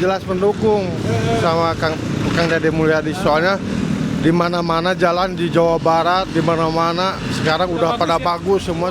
Jelas mendukung sama Kang Deddy Mulyadi, soalnya di mana-mana jalan di Jawa Barat, di mana-mana sekarang udah pada bagus semua.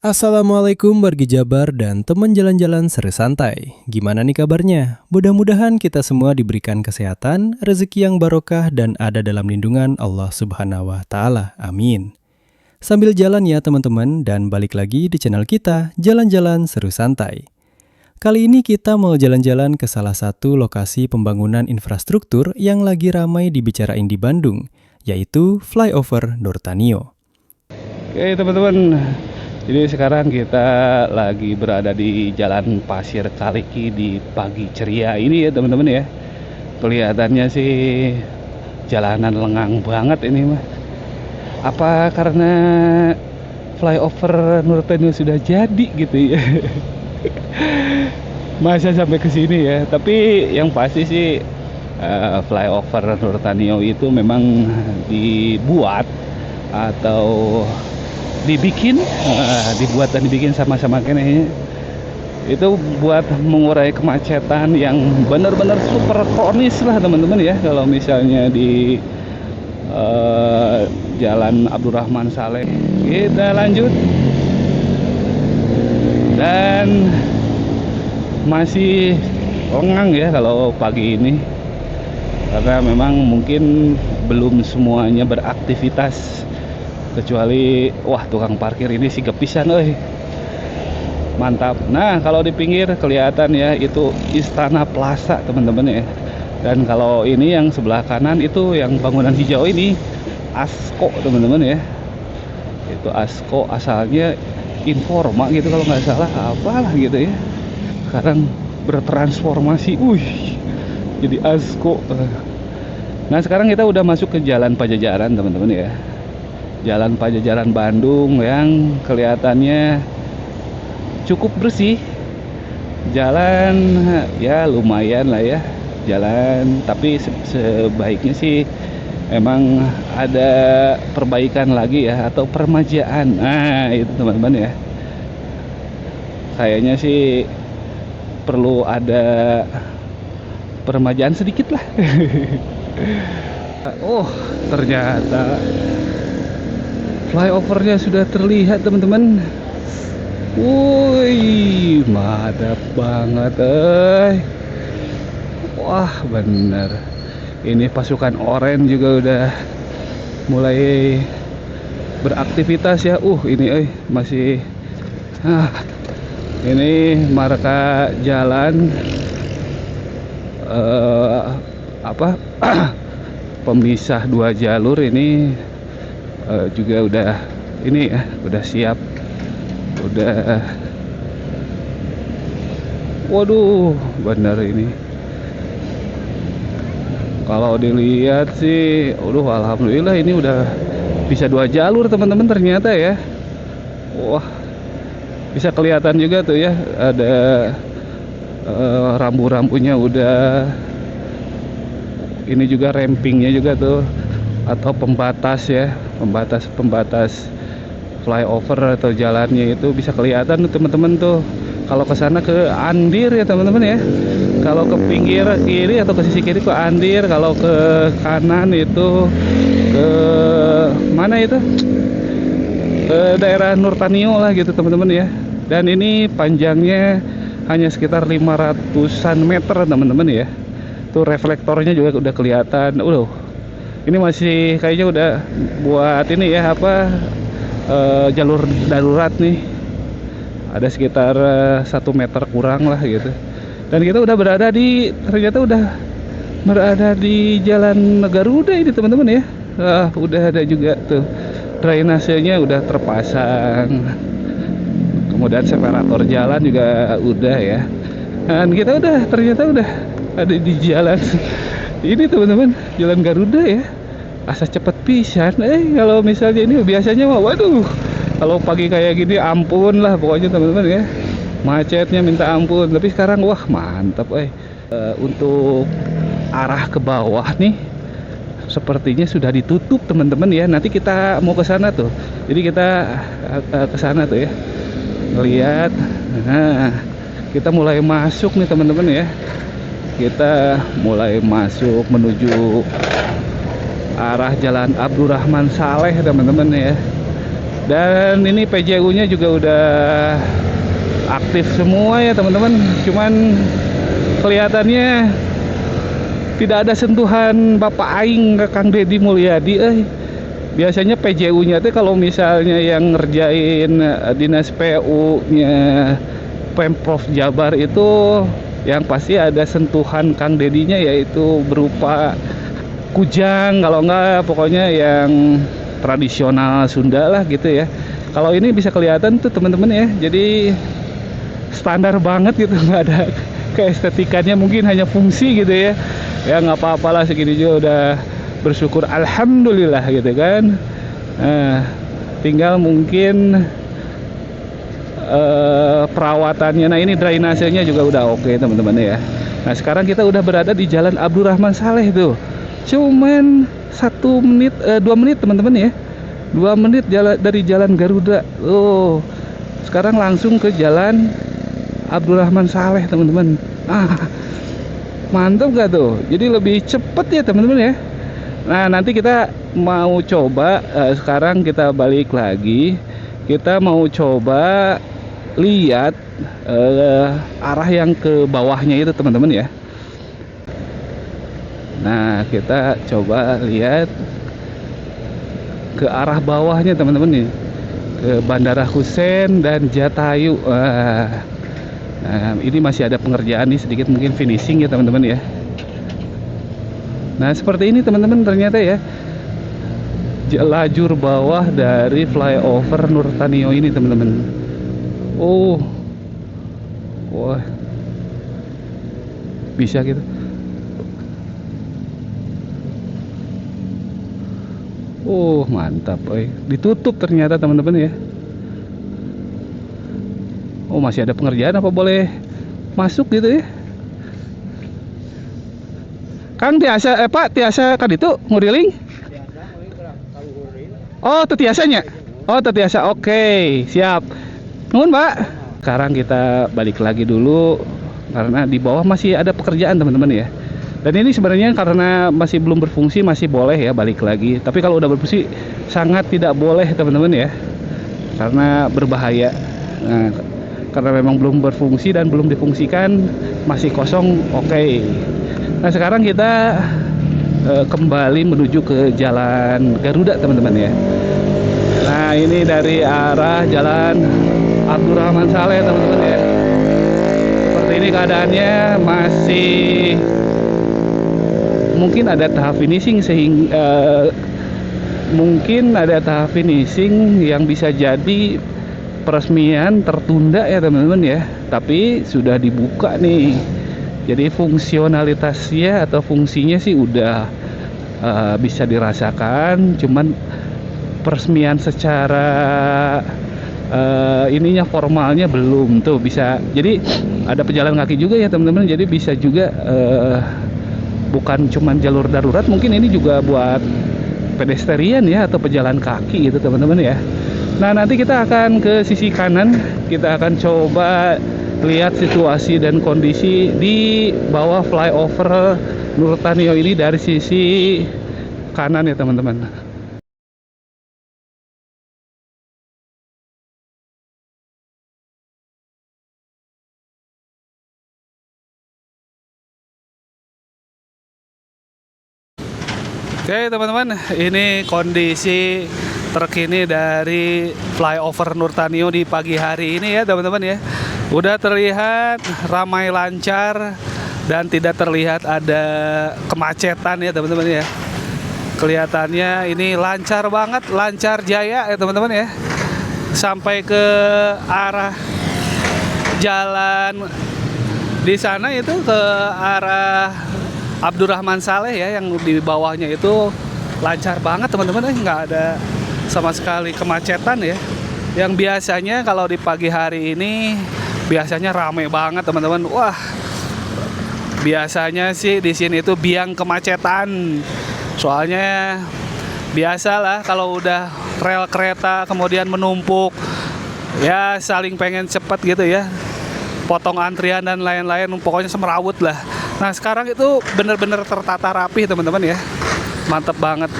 Assalamualaikum wargi Jabar dan teman jalan-jalan seru santai. Gimana nih kabarnya? Mudah-mudahan kita semua diberikan kesehatan, rezeki yang barokah dan ada dalam lindungan Allah Subhanahu wa Ta'ala. Amin. Sambil jalan ya teman-teman, dan balik lagi di channel kita, Jalan-Jalan Seru Santai. Kali ini kita mau jalan-jalan ke salah satu lokasi pembangunan infrastruktur yang lagi ramai dibicarain di Bandung, yaitu Flyover Nurtanio. Oke teman-teman, jadi sekarang kita lagi berada di Jalan Pasir Kaliki di pagi ceria ini ya teman-teman ya. Kelihatannya sih jalanan lengang banget ini mah. Apa karena flyover Nurtanio sudah jadi gitu ya? Masa sampai ke sini ya. Tapi yang pasti sih flyover Nurtanio itu memang dibuat atau dibikin sama-sama kayaknya itu buat mengurai kemacetan yang benar-benar super kronis lah teman-teman ya. Kalau misalnya di Jalan Abdurrahman Saleh kita lanjut, dan masih lengang ya kalau pagi ini karena memang mungkin belum semuanya beraktivitas, kecuali wah tukang parkir ini sih kepisan mantap. Nah kalau di pinggir kelihatan ya itu Istana Plaza teman-teman ya. Dan kalau ini yang sebelah kanan itu yang bangunan hijau ini Asko teman-teman ya. Itu Asko asalnya Informa gitu kalau nggak salah, apalah gitu ya. Sekarang bertransformasi, jadi Asko. Nah sekarang kita udah masuk ke Jalan Pajajaran teman-teman ya. Jalan Pajajaran Bandung yang kelihatannya cukup bersih. Jalan ya lumayan lah ya. Jalan, tapi sebaiknya sih emang ada perbaikan lagi ya, atau permajaan. Nah itu teman-teman ya, kayaknya sih perlu ada permajaan sedikit lah. Oh ternyata flyovernya sudah terlihat teman-teman. Wih mantap banget Wah bener, ini pasukan oranye juga udah mulai beraktivitas ya. Ini masih ini marka jalan pemisah dua jalur ini juga udah ini ya, udah siap, udah waduh bener ini. Kalau dilihat sih, alhamdulillah ini udah bisa dua jalur teman-teman ternyata ya. Wah, bisa kelihatan juga tuh ya, ada rambu-rambunya udah. Ini juga rampingnya juga tuh, atau pembatas ya, pembatas flyover atau jalannya itu bisa kelihatan tuh teman-teman tuh. Kalau ke sana ke Andir ya teman-teman ya. Kalau ke pinggir kiri atau ke sisi kiri ke Andir, kalau ke kanan itu ke mana itu? Ke daerah Nurtanio lah gitu teman-teman ya. Dan ini panjangnya hanya sekitar 500-an meter teman-teman ya. Tuh reflektornya juga udah kelihatan. Ini masih kayaknya udah buat ini ya jalur darurat nih. Ada sekitar 1 meter kurang lah gitu. Dan kita udah ternyata udah berada di Jalan Garuda ini teman-teman ya. Udah ada juga tuh drainasenya udah terpasang. kemudian separator jalan juga udah ya. Dan kita ternyata udah ada di jalan ini teman-teman, Jalan Garuda ya. Asa cepet pisan. Kalau misalnya ini biasanya mah waduh, kalau pagi kayak gini ampun lah pokoknya teman-teman ya. Macetnya minta ampun. Tapi sekarang wah mantap untuk arah ke bawah nih sepertinya sudah ditutup teman-teman ya. Nanti kita mau ke sana tuh. Jadi kita ke sana tuh ya. Lihat. Nah, kita mulai masuk nih teman-teman ya. Kita mulai masuk menuju arah Jalan Abdurrahman Saleh teman-teman ya. Dan ini PJU-nya juga udah aktif semua ya teman-teman. Cuman kelihatannya tidak ada sentuhan Bapak Aing ke Kang Deddy Mulyadi. Biasanya PJU-nya tuh kalau misalnya yang ngerjain dinas PU-nya Pemprov Jabar itu yang pasti ada sentuhan Kang Dedinya, yaitu berupa kujang, kalau enggak pokoknya yang tradisional Sunda lah gitu ya. Kalau ini bisa kelihatan tuh teman-teman ya, jadi standar banget gitu, nggak ada keestetikannya, mungkin hanya fungsi gitu ya. Ya nggak apa-apalah, segini juga udah bersyukur, alhamdulillah gitu kan. Tinggal mungkin perawatannya. Nah ini drainasenya juga udah oke teman-teman ya. Nah sekarang kita udah berada di Jalan Abdurrahman Saleh tuh. Cuman 2 menit teman-teman ya. 2 menit dari Jalan Garuda. Sekarang langsung ke Jalan Abdurrahman Saleh teman-teman. Mantap gak tuh? Jadi lebih cepet ya teman-teman ya. Nah nanti kita mau coba, sekarang kita balik lagi. Kita mau coba lihat arah yang ke bawahnya itu teman-teman ya. Nah kita coba lihat ke arah bawahnya teman-teman nih, ke Bandara Husein dan Jatayu. Nah ini masih ada pengerjaan nih sedikit, mungkin finishing ya teman-teman ya. Nah seperti ini teman-teman ternyata ya lajur bawah dari flyover Nurtanio ini teman-teman. Wah, bisa gitu. Mantap, ditutup ternyata teman-teman ya. Masih ada pengerjaan, apa boleh masuk gitu ya? Kang tiasa Pak tiasa kan itu nguriling? Tetiasanya. Tetiasa. Oke, siap. Nuhun, Pak. Sekarang kita balik lagi dulu karena di bawah masih ada pekerjaan teman-teman ya. Dan ini sebenarnya karena masih belum berfungsi masih boleh ya balik lagi. Tapi kalau udah berfungsi sangat tidak boleh teman-teman ya. Karena berbahaya. Nah, karena memang belum berfungsi dan belum difungsikan, masih kosong. Oke. Nah, sekarang kita kembali menuju ke Jalan Garuda teman-teman ya. Nah ini dari arah Jalan Abdurrahman Saleh teman-teman ya. Seperti ini keadaannya, masih mungkin ada tahap finishing yang bisa jadi peresmian tertunda ya teman-teman ya. Tapi sudah dibuka nih. Jadi fungsionalitasnya atau fungsinya sih udah bisa dirasakan, cuman peresmian secara ininya formalnya belum tuh bisa. Jadi ada pejalan kaki juga ya teman-teman. Jadi bisa juga bukan cuman jalur darurat, mungkin ini juga buat pedestrian ya atau pejalan kaki gitu teman-teman ya. Nah nanti kita akan ke sisi kanan, kita akan coba lihat situasi dan kondisi di bawah flyover Nurtanio ini dari sisi kanan ya teman-teman. Oke teman-teman, ini kondisi terkini dari flyover Nurtanio di pagi hari ini ya teman-teman ya. Udah terlihat ramai lancar dan tidak terlihat ada kemacetan ya teman-teman ya. Kelihatannya ini lancar banget, lancar jaya ya teman-teman ya. Sampai ke arah jalan di sana itu ke arah Abdurrahman Saleh ya, yang di bawahnya itu lancar banget teman-teman, nggak ada sama sekali kemacetan ya. Yang biasanya kalau di pagi hari ini biasanya rame banget teman-teman. Wah, biasanya sih di sini itu biang kemacetan. Soalnya biasalah kalau udah rel kereta kemudian menumpuk, ya saling pengen cepet gitu ya, potong antrian dan lain-lain, pokoknya semrawut lah. Nah sekarang itu bener-bener tertata rapi teman-teman ya, mantep banget.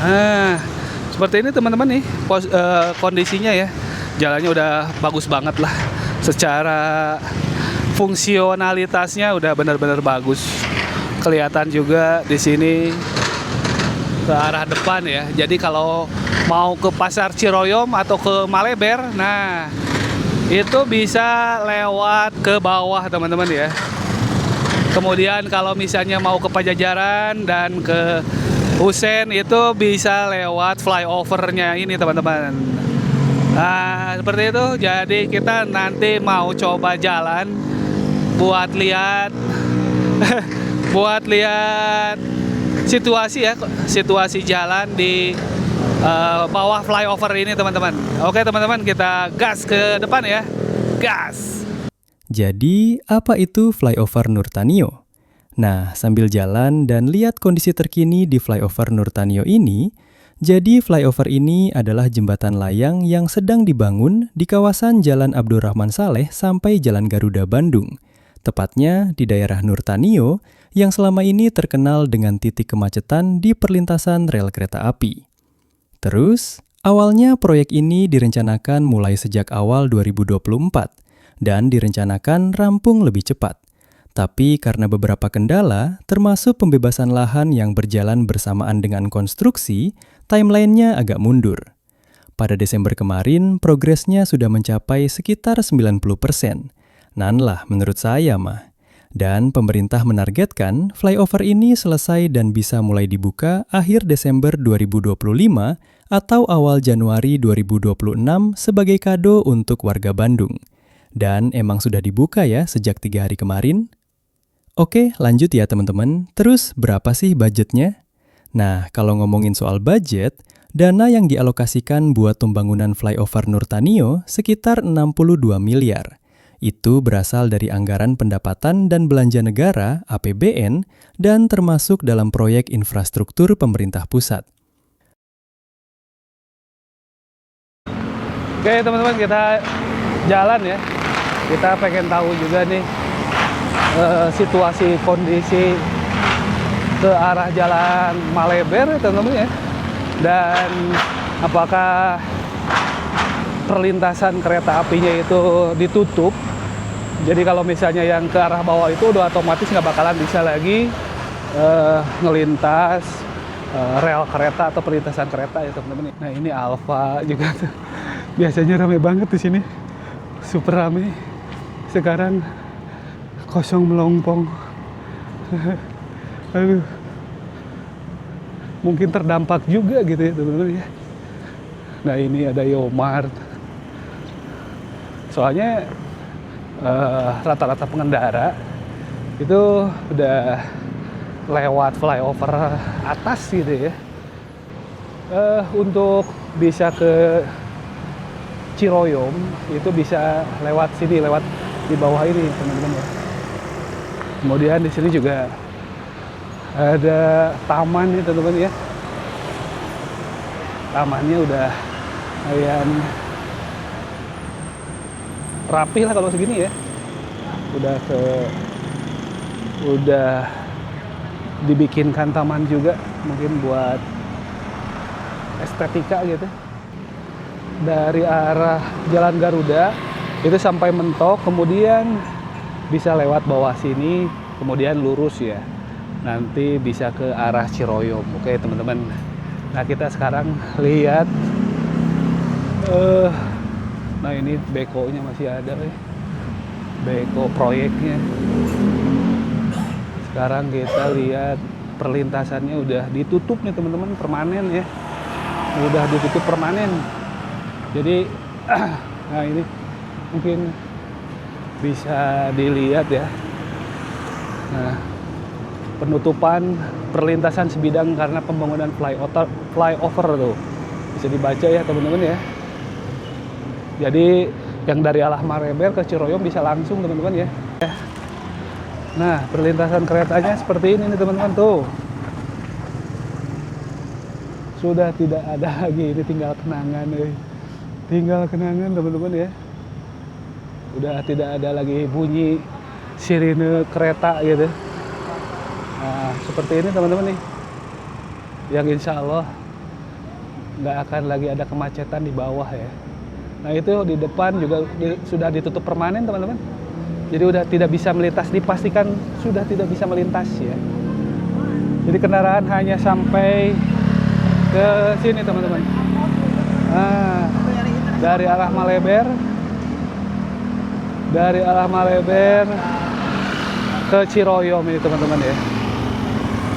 Nah seperti ini teman-teman nih kondisinya ya, jalannya udah bagus banget lah, secara fungsionalitasnya udah bener-bener bagus. Kelihatan juga di sini ke arah depan ya. Jadi kalau mau ke Pasar Ciroyom atau ke Maleber, nah itu bisa lewat ke bawah teman-teman ya. Kemudian kalau misalnya mau ke Pajajaran dan ke Husein itu bisa lewat flyovernya ini teman-teman. Nah seperti itu. Jadi kita nanti mau coba jalan buat lihat buat lihat situasi ya, situasi jalan di bawah flyover ini teman-teman. Oke teman-teman, kita gas ke depan ya. Gas. Jadi, apa itu flyover Nurtanio? Nah, sambil jalan dan lihat kondisi terkini di flyover Nurtanio ini, jadi flyover ini adalah jembatan layang yang sedang dibangun di kawasan Jalan Abdurrahman Saleh sampai Jalan Garuda Bandung. Tepatnya di daerah Nurtanio yang selama ini terkenal dengan titik kemacetan di perlintasan rel kereta api. Terus, awalnya proyek ini direncanakan mulai sejak awal 2024 dan direncanakan rampung lebih cepat. Tapi karena beberapa kendala, termasuk pembebasan lahan yang berjalan bersamaan dengan konstruksi, timeline-nya agak mundur. Pada Desember kemarin, progresnya sudah mencapai sekitar 90%. Nan lah menurut saya mah. Dan pemerintah menargetkan flyover ini selesai dan bisa mulai dibuka akhir Desember 2025 atau awal Januari 2026 sebagai kado untuk warga Bandung. Dan emang sudah dibuka ya sejak 3 hari kemarin. Oke, lanjut ya teman-teman. Terus berapa sih budgetnya? Nah, kalau ngomongin soal budget, dana yang dialokasikan buat pembangunan flyover Nurtanio sekitar 62 miliar. Itu berasal dari anggaran pendapatan dan belanja negara (APBN) dan termasuk dalam proyek infrastruktur pemerintah pusat. Oke teman-teman, kita jalan ya. Kita pengen tahu juga nih situasi kondisi ke arah Jalan Maleber teman-teman ya. Dan apakah perlintasan kereta apinya itu ditutup. Jadi kalau misalnya yang ke arah bawah itu udah otomatis nggak bakalan bisa lagi ngelintas rel kereta atau perlintasan kereta ya teman-teman. Nah ini Alfa juga tuh. Biasanya ramai banget di sini, super ramai. Sekarang kosong melompong. Aduh, mungkin terdampak juga gitu ya teman-teman ya. Nah ini ada Yomart. Soalnya rata-rata pengendara itu udah lewat flyover atas gitu ya. Untuk bisa ke Ciroyom itu bisa lewat sini, lewat di bawah ini teman-teman ya. Kemudian di sini juga ada taman nih teman-teman ya. Tamannya udah lumayan rapi lah kalau segini ya. Udah dibikinkan taman juga, mungkin buat estetika gitu. Dari arah Jalan Garuda itu sampai mentok, kemudian bisa lewat bawah sini, kemudian lurus ya. Nanti bisa ke arah Ciroyom. Oke teman-teman. Nah kita sekarang lihat, nah ini bekonya masih ada ya. Beko proyeknya. Sekarang kita lihat perlintasannya udah ditutup nih teman-teman, permanen ya. Udah ditutup permanen. Jadi nah ini mungkin bisa dilihat ya. Nah, penutupan perlintasan sebidang karena pembangunan flyover tuh. Bisa dibaca ya teman-teman ya. Jadi yang dari Alah Mareber ke Ciroyom bisa langsung teman-teman ya. Nah, perlintasan keretanya seperti ini nih teman-teman tuh. Sudah tidak ada lagi, ini tinggal kenangan nih. Tinggal kenangan teman-teman ya. Udah tidak ada lagi bunyi sirine kereta gitu. Nah, seperti ini teman-teman nih. Yang insya Allah nggak akan lagi ada kemacetan di bawah ya. Nah itu di depan juga sudah ditutup permanen teman-teman. Jadi udah tidak bisa melintas, dipastikan sudah tidak bisa melintas ya. Jadi kendaraan hanya sampai ke sini teman-teman. Nah, dari arah Maleber ke Ciroyom ini teman-teman ya.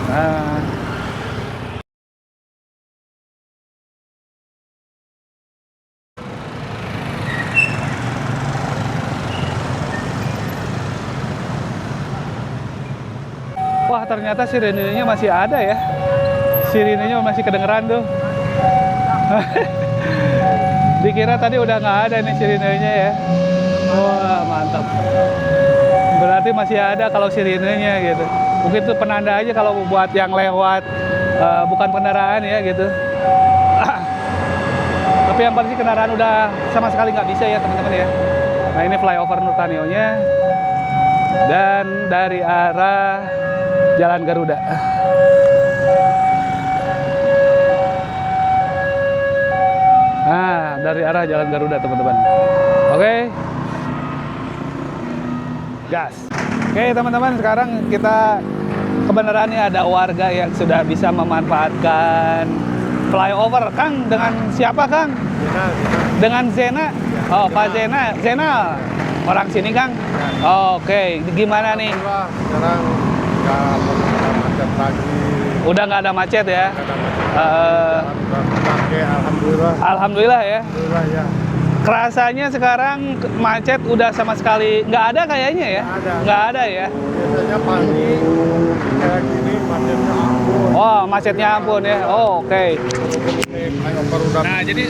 Nah, wah ternyata sirenenya masih ada ya. Sirenenya masih kedengeran tuh. Dikira tadi udah nggak ada nih sirenenya ya. Wah mantap. Berarti masih ada kalau sirenenya gitu. Mungkin itu penanda aja kalau buat yang lewat bukan kendaraan ya gitu. Tapi yang pasti kendaraan udah sama sekali nggak bisa ya teman-teman ya. Nah ini flyover Nurtanio-nya. Dan dari arah Jalan Garuda. Nah, dari arah Jalan Garuda teman-teman. Oke. Gas. Oke teman-teman, sekarang kita kebenarannya ada warga yang sudah bisa memanfaatkan flyover. Kang, dengan siapa Kang? Zena. Dengan Zena. Oh, Pak Zena. Zena, orang sini Kang? Oke, gimana nih? Sekarang nggak ada macet lagi. Udah nggak ada macet ya? Nggak ada macet. Oke, alhamdulillah. Alhamdulillah ya. Alhamdulillah ya. Kerasanya sekarang macet udah sama sekali nggak ada kayaknya ya? Nggak ada ya? Biasanya pagi kayak gini macetnya ampun. Oh, macetnya ampun ya. Oh, oke. Ini flyover udah. Nah, jadi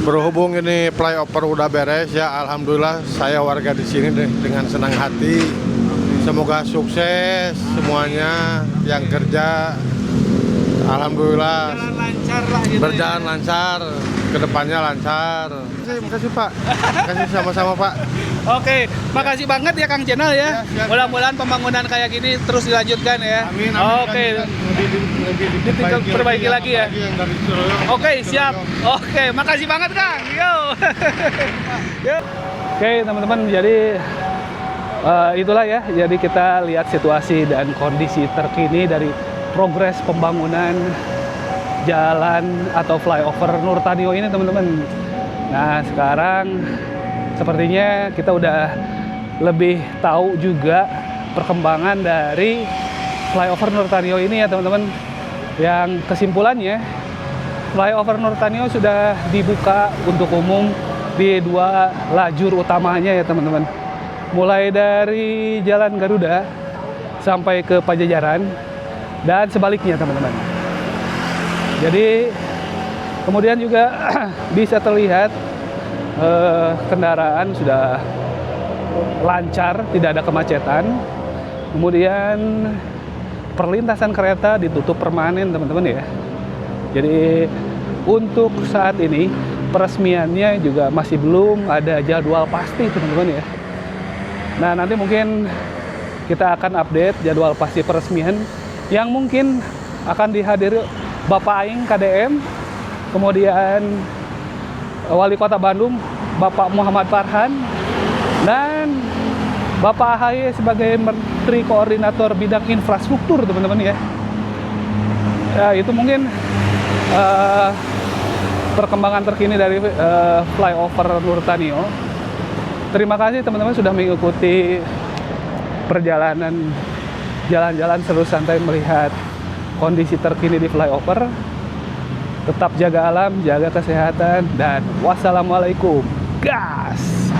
Berhubung ini flyover udah beres ya, alhamdulillah saya warga di sini dengan senang hati. Semoga sukses semuanya yang kerja. Alhamdulillah jalan lancar lah gitu. berjalan lancar, kedepannya lancar. Makasih Pak, makasih sama-sama Pak. Oke, makasih banget ya Kang Channel ya. Ya, siap. Mudah-mudahan pembangunan kayak gini terus dilanjutkan ya. Amin. Oke. Lebih Diperbaiki lagi ya. yang dari Ciroyom. Oke, siap. Oke, makasih banget Kang. Yo. Yo. Oke, teman-teman, jadi itulah ya. Jadi kita lihat situasi dan kondisi terkini dari progres pembangunan jalan atau flyover Nurtanio ini, teman-teman. Nah, sekarang sepertinya kita udah lebih tahu juga perkembangan dari flyover Nurtanio ini ya, teman-teman. Yang kesimpulannya, flyover Nurtanio sudah dibuka untuk umum di 2 lajur utamanya ya, teman-teman. Mulai dari Jalan Garuda sampai ke Pajajaran dan sebaliknya, teman-teman. Jadi kemudian juga bisa terlihat kendaraan sudah lancar, tidak ada kemacetan. Kemudian perlintasan kereta ditutup permanen, teman-teman ya. Jadi untuk saat ini peresmiannya juga masih belum ada jadwal pasti, teman-teman ya. Nah, nanti mungkin kita akan update jadwal pasti peresmian yang mungkin akan dihadiri Bapak Aing KDM, kemudian Wali Kota Bandung Bapak Muhammad Farhan, dan Bapak AHY sebagai Menteri Koordinator Bidang Infrastruktur, teman-teman ya. Ya, itu mungkin perkembangan terkini dari flyover Nurtanio. Terima kasih teman-teman sudah mengikuti perjalanan jalan-jalan seru santai melihat kondisi terkini di flyover. Tetap jaga alam, jaga kesehatan, dan wassalamualaikum. Gas!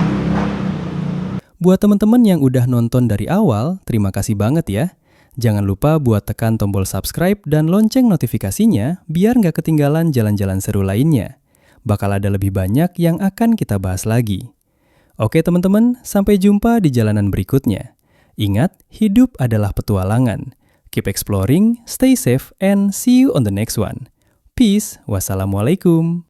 Buat teman-teman yang udah nonton dari awal, terima kasih banget ya. Jangan lupa buat tekan tombol subscribe dan lonceng notifikasinya biar nggak ketinggalan jalan-jalan seru lainnya. Bakal ada lebih banyak yang akan kita bahas lagi. Oke teman-teman, sampai jumpa di jalanan berikutnya. Ingat, hidup adalah petualangan. Keep exploring, stay safe, and see you on the next one. Peace, wassalamualaikum.